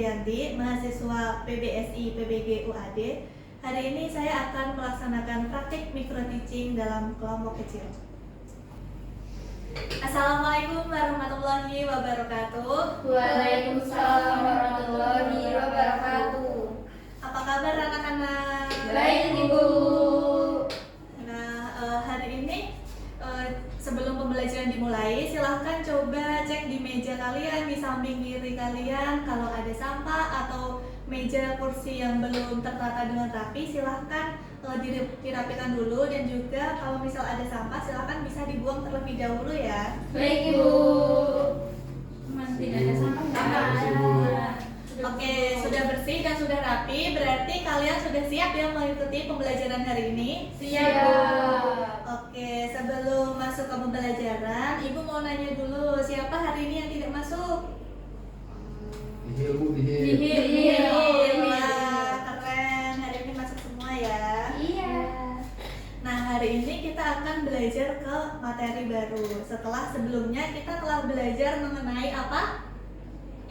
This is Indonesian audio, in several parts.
Wijayanti, mahasiswa PBSI PBG UAD. Hari ini saya akan melaksanakan praktik micro teaching dalam kelompok kecil. Assalamualaikum warahmatullahi wabarakatuh. Waalaikumsalam warahmatullahi wabarakatuh. Apa kabar anak-anak? Baik, Ibu. Nah, hari ini sebelum pembelajaran dimulai, silahkan coba cek di meja kalian, di samping kiri kalian. Kalau ada sampah atau meja kursi yang belum tertata dengan rapi, silahkan dirapikan dulu. Dan juga kalau misal ada sampah, silahkan bisa dibuang terlebih dahulu ya. Baik, Ibu. Masih tidak ada sampah. Oke, sudah bersih dan sudah rapi, berarti kalian sudah siap ya mengikuti pembelajaran hari ini? Siap. Oke, sebelum masuk ke pembelajaran, Ibu mau nanya dulu, siapa hari ini yang tidak masuk? Iya. Wah, keren, hari ini masuk semua ya. Iya. Nah, hari ini kita akan belajar ke materi baru. Setelah sebelumnya kita telah belajar mengenai apa?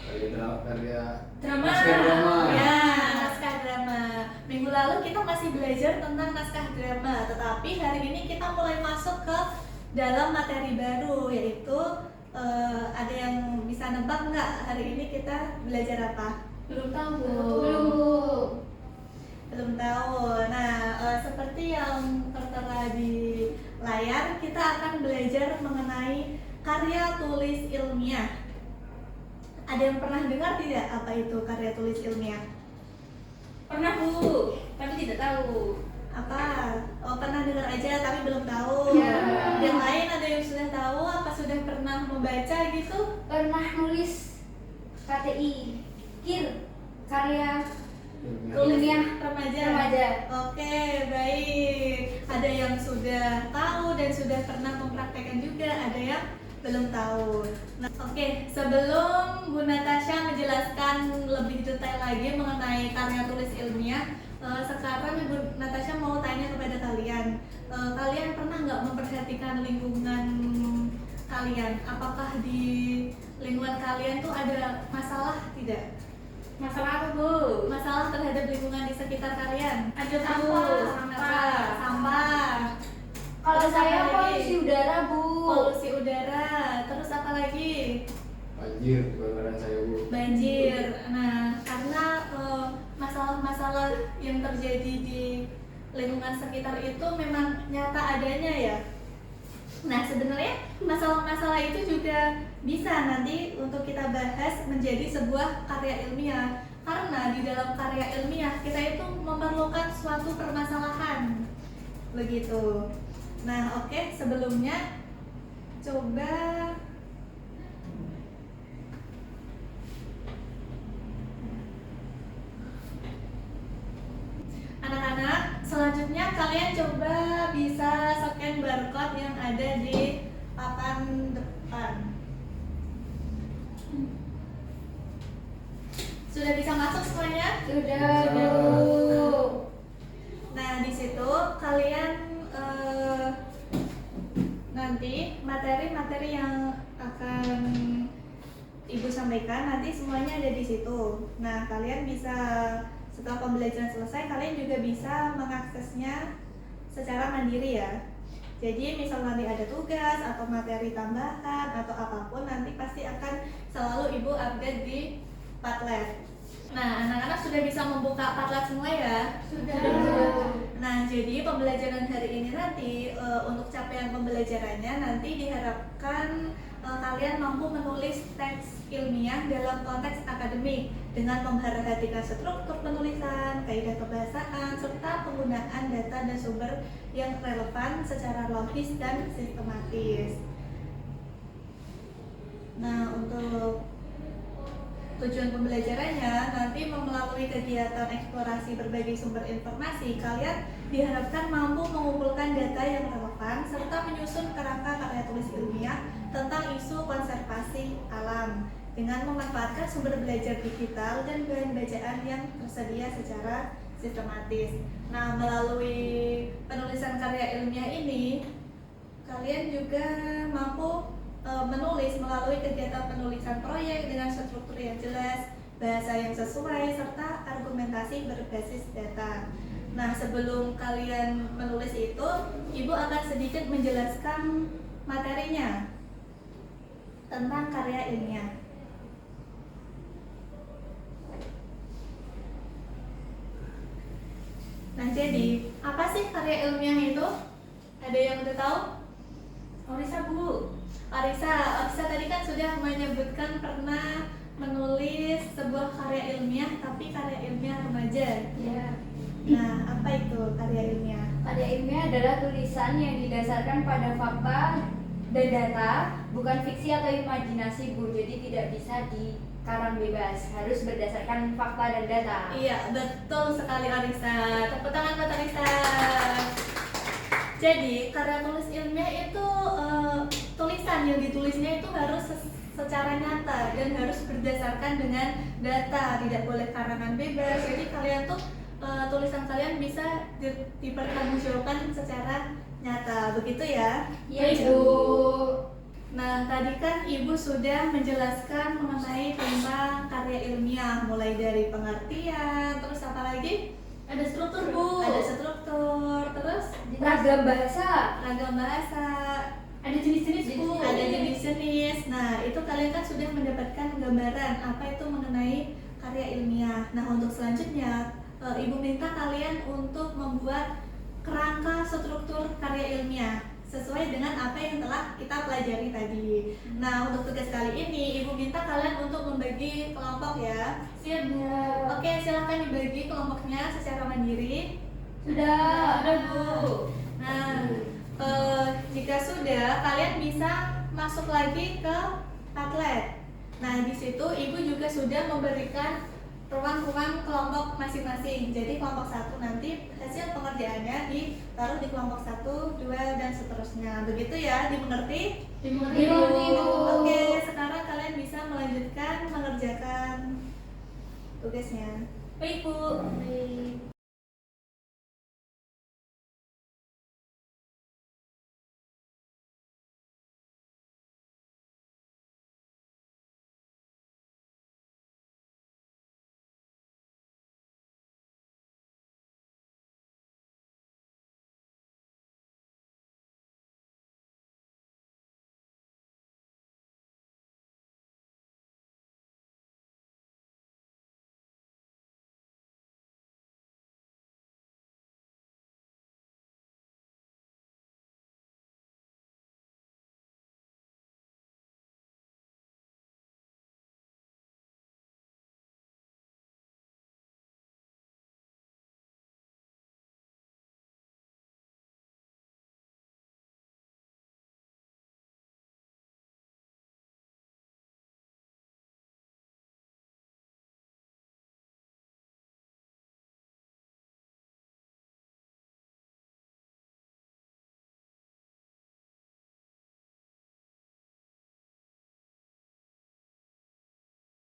Drama. Ya, naskah drama. Minggu lalu kita masih belajar tentang naskah drama, tetapi hari ini kita mulai masuk ke dalam materi baru, yaitu ada yang bisa nebak nggak hari ini kita belajar apa? Belum tahu, Bu. Belum tahu. Nah, seperti yang tertera di layar, kita akan belajar mengenai karya tulis ilmiah. Ada yang pernah dengar tidak apa itu karya tulis ilmiah? Pernah, Bu, tapi tidak tahu. Apa? Oh, pernah dengar aja tapi belum tahu. Ya. Yang lain ada yang sudah tahu? Apa sudah pernah membaca gitu? Pernah nulis KTI, karya ilmiah remaja. Oke, baik. Ada yang sudah tahu dan sudah pernah mempraktekkan juga, ada yang belum tahu. Nah, oke, sebelum Bu Natasha menjelaskan lebih detail lagi mengenai karya tulis ilmiah, sekarang Ibu Natasha mau tanya kepada kalian. Kalian pernah nggak memperhatikan lingkungan kalian? Apakah di lingkungan kalian tuh ada masalah tidak? Masalah apa, Bu? Masalah terhadap lingkungan di sekitar kalian? Ada Sampah. Kalau Terus saya apa lagi? polusi udara, Bu. Polusi udara. Terus apa lagi? Banjir, kebakaran saya, Bu. Banjir. Nah, karena masalah-masalah yang terjadi di lingkungan sekitar itu memang nyata adanya ya. Nah, sebenarnya masalah-masalah itu juga bisa nanti untuk kita bahas menjadi sebuah karya ilmiah. Karena di dalam karya ilmiah kita itu memerlukan suatu permasalahan. Begitu. Nah, oke, sebelumnya coba anak-anak, selanjutnya kalian coba bisa scan barcode yang ada di papan depan. Sudah bisa masuk semuanya? Sudah, Bu. Nah, di situ kalian nanti materi-materi yang akan Ibu sampaikan nanti semuanya ada di situ. Nah, kalian bisa setelah pembelajaran selesai, kalian juga bisa mengaksesnya secara mandiri ya. Jadi misal nanti ada tugas atau materi tambahan atau apapun, nanti pasti akan selalu Ibu update di Padlet. Nah, anak-anak sudah bisa membuka Padlet semua ya? Sudah. Nah, jadi pembelajaran hari ini nanti untuk capaian pembelajarannya nanti diharapkan kalian mampu menulis teks ilmiah dalam konteks akademik dengan memperhatikan struktur penulisan, kaidah kebahasaan, serta penggunaan data dan sumber yang relevan secara logis dan sistematis. Nah, untuk tujuan pembelajarannya nanti melalui kegiatan eksplorasi berbagai sumber informasi, kalian diharapkan mampu mengumpulkan data yang relevan serta menyusun kerangka karya tulis ilmiah tentang isu konservasi alam dengan memanfaatkan sumber belajar digital dan bahan bacaan yang tersedia secara sistematis. Nah, melalui penulisan karya ilmiah ini, kalian juga mampu menulis melalui kegiatan penulisan proyek dengan struktur yang jelas, bahasa yang sesuai, serta argumentasi berbasis data. Nah, sebelum kalian menulis itu, Ibu akan sedikit menjelaskan materinya tentang karya ilmiah. Nah, jadi apa sih karya ilmiah itu? Ada yang udah tahu? Orisa Bu. Arisa tadi kan sudah menyebutkan pernah menulis sebuah karya ilmiah, tapi karya ilmiah remaja. Ya. Nah, apa itu karya ilmiah? Karya ilmiah adalah tulisan yang didasarkan pada fakta dan data, bukan fiksi atau imajinasi Bu. Jadi tidak bisa dikarang bebas, harus berdasarkan fakta dan data. Iya, betul sekali Arisa. Tepuk tangan buat Arisa. Jadi, karya tulis ilmiah itu tulisan yang ditulisnya itu harus secara nyata dan harus berdasarkan dengan data, tidak boleh karangan bebas. Jadi kalian tuh tulisan kalian bisa dipertanggungjawabkan secara nyata, begitu ya? Iya Ibu. Nah, tadi kan Ibu sudah menjelaskan mengenai tentang karya ilmiah, mulai dari pengertian, terus apa lagi? Ada struktur Bu. Ada struktur, terus Ragam bahasa. ragam bahasa, Ada jenis-jenis Bu. ada jenis-jenis. Nah, itu kalian kan sudah mendapatkan gambaran apa itu mengenai karya ilmiah. Nah, untuk selanjutnya Ibu minta kalian untuk membuat kerangka struktur karya ilmiah sesuai dengan apa yang telah kita pelajari tadi. Nah, untuk tugas kali ini Ibu minta kalian untuk membagi kelompok ya. Siap Bu. Oke, silahkan dibagi kelompoknya secara mandiri. Sudah. Ada Bu. Nah, jika sudah, kalian bisa masuk lagi ke Padlet. Nah, di situ Ibu juga sudah memberikan ruang-ruang kelompok masing-masing. Jadi kelompok 1 nanti hasil pengerjaannya ditaruh di kelompok 1, 2, dan seterusnya. Begitu ya, dimengerti? Dimengerti Bu. Oke, sekarang kalian bisa melanjutkan mengerjakan tugasnya. Baik Bu. Baik.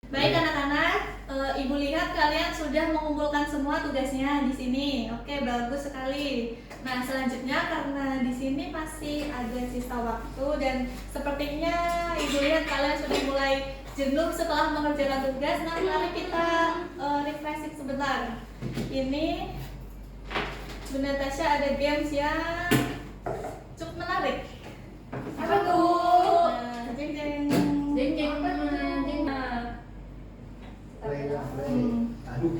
Baik anak-anak, Ibu lihat kalian sudah mengumpulkan semua tugasnya di sini. Oke, bagus sekali. Nah, selanjutnya karena di sini masih ada sisa waktu dan sepertinya Ibu lihat kalian sudah mulai jenuh setelah mengerjakan tugas. Nah, mari kita refreshing sebentar. Ini Bunda Tasya ada games yang cukup menarik. Apa tuh? Nah, jeng jeng. Jeng jeng. Aduh,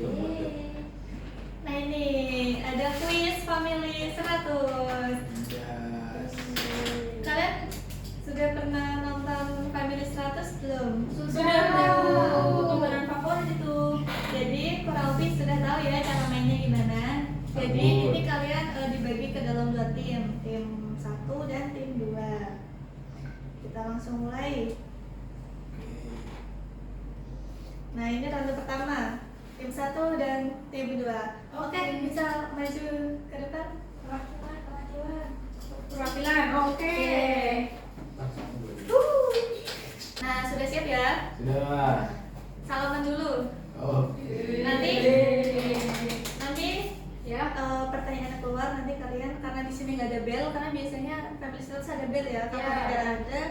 Nah ini ada quiz family 100. Yes. Kalian sudah pernah nonton Family 100 belum? Sudah. Tontonan favorit itu. Jadi kurang lebih sudah tahu ya cara mainnya gimana. Jadi ini kalian dibagi ke dalam 2 tim, tim 1 dan tim 2. Kita langsung mulai. Nah ini ronde pertama, tim 1 dan tim 2. Oke, bisa maju ke depan. Perwakilan. Oke. Nah sudah siap ya? Sudah. Salaman dulu. Oke. Nanti Ya. pertanyaannya keluar nanti kalian, karena di sini nggak ada bel, karena biasanya Family 100 ada bel ya. Kalau Ya. tidak ada,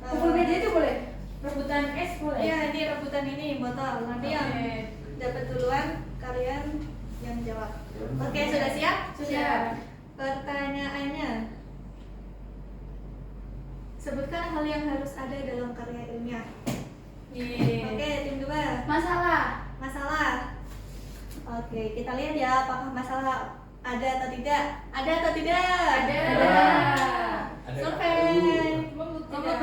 Kumpul meja itu boleh? Rebutan es boleh? Iya, ini rebutan ini botol. Nanti yang Oke. Oke, kita lihat ya apakah masalah ada atau tidak. Ada atau tidak? Ada. Ada Survei membuktikan.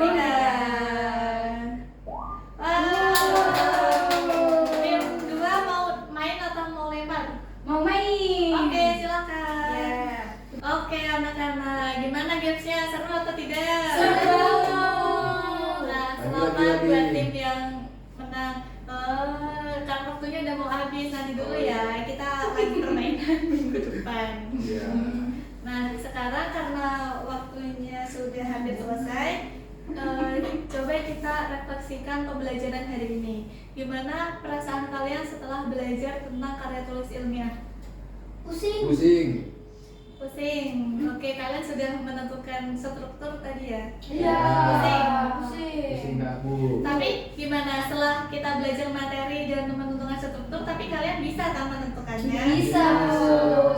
Tim 2 mau main atau mau lempar? Mau main? Oke, silakan. Ya. Oke, anak-anak, gimana gamesnya? Seru atau tidak? Seru. Nah, Lagi, selamat lagi. buat tim yang menang. Kan waktunya udah mau habis, nanti dulu ya. Kita lagi permainan minggu depan. Iya. Nah, sekarang karena waktunya sudah hampir selesai, coba kita refleksikan pembelajaran hari ini. Gimana perasaan kalian setelah belajar tentang karya tulis ilmiah? Pusing. Pusing. Pusing. Oke, kalian sudah menentukan struktur tadi ya? Iya. Pusing. Pusing nggak, Bu? Tapi gimana setelah kita belajar materi dan menentukan struktur, tapi kalian bisa kan menentukannya? Bisa, Bu.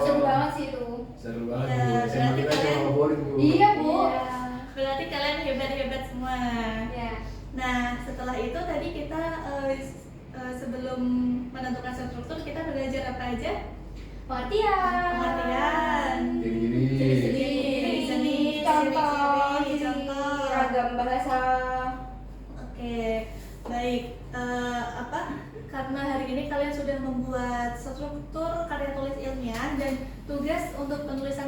Seru banget sih itu. Seru banget, Iya, Bu. SMA berarti kita kalian- cuma boring, Bu. Iya, Bu. Iya. Berarti kalian hebat-hebat semua. Ya. Nah, setelah itu tadi kita sebelum menentukan struktur kita belajar apa aja? Pengertian. Pengertian. Ciri-ciri. Ciri-ciri, Contoh. ciri-ciri, contoh. Ragam bahasa. Oke, baik. Karena hari ini kalian sudah membuat struktur karya tulis ilmiah dan tugas untuk penulisan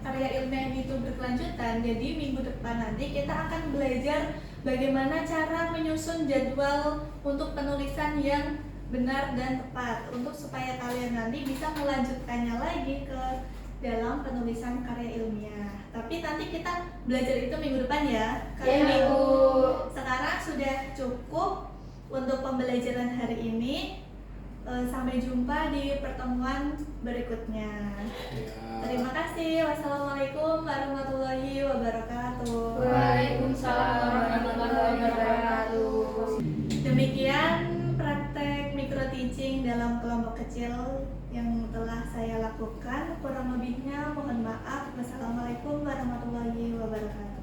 karya ilmiah itu berkelanjutan. Jadi minggu depan nanti kita akan belajar bagaimana cara menyusun jadwal untuk penulisan yang benar dan tepat untuk supaya kalian nanti bisa melanjutkannya lagi ke dalam penulisan karya ilmiah. Tapi nanti kita belajar itu minggu depan ya. Karena Ya, minggu Bu. sekarang sudah cukup untuk pembelajaran hari ini. Sampai jumpa di pertemuan berikutnya. Ya. Terima kasih. Wassalamualaikum warahmatullahi wabarakatuh. Waalaikumsalam warahmatullahi wabarakatuh. Demikian praktek micro teaching dalam kelompok kecil yang telah saya lakukan. Kurang lebihnya mohon maaf. Wassalamualaikum warahmatullahi wabarakatuh.